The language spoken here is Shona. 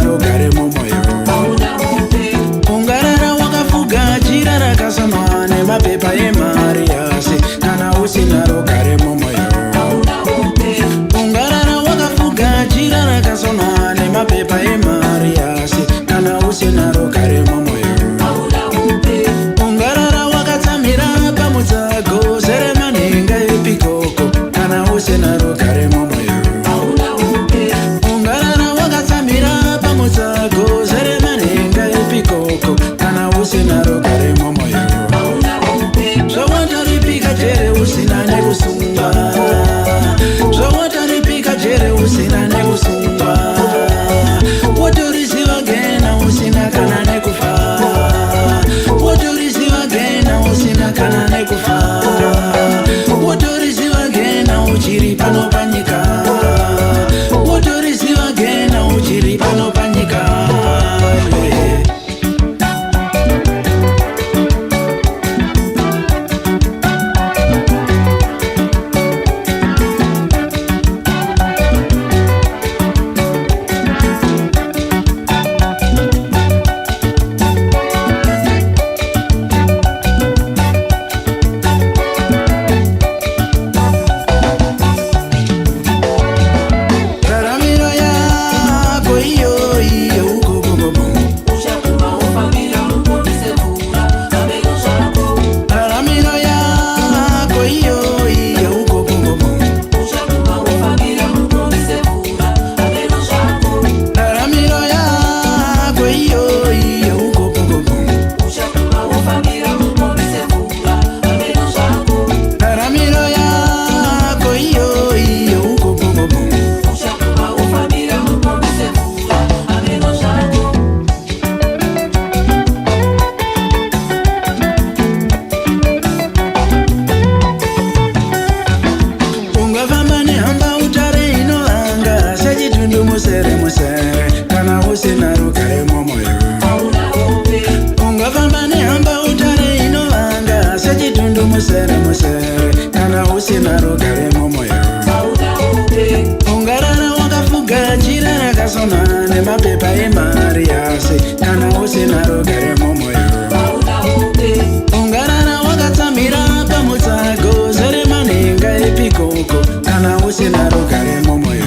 rugare mumwoyo. Ungarara wakafuga jira rakasonwa nemapepa emari yase kana usina rugare mumwoyo. Ungarara wakafuga jira rakasonwa nemapepa emari yase kana usina rugare mumwoyo. Ungarara wakatsamira pamutsago zere manhenga epikoko kana usina rugare mumwoyo. Ungarara wakatsamira pamutsago zere manhenga epikoko kana usina rugare mumwoyo. Zvawataripika jere usina nekusungwa, zvawataripika jere usina nekusungwa, wotoriziva gena usina kana nekufa, wotoriziva gena usina kana nekufa, wotoriziva gena uchiri pano panyika, wotoriziva gena uchiri pano panyika. Musere musere kana usina rugare mumwoyo. Ungafamba nehamba utare inovanga sechitundu musere musere kana usina rugare mumwoyo. Ungarara wakafuga jira rakasonwa nemapepa emari yase kana usina rugare mumwoyo. Ungarara wakatsamira pamutsago zere manhenga epikoko kana usina rugare mumwoyo.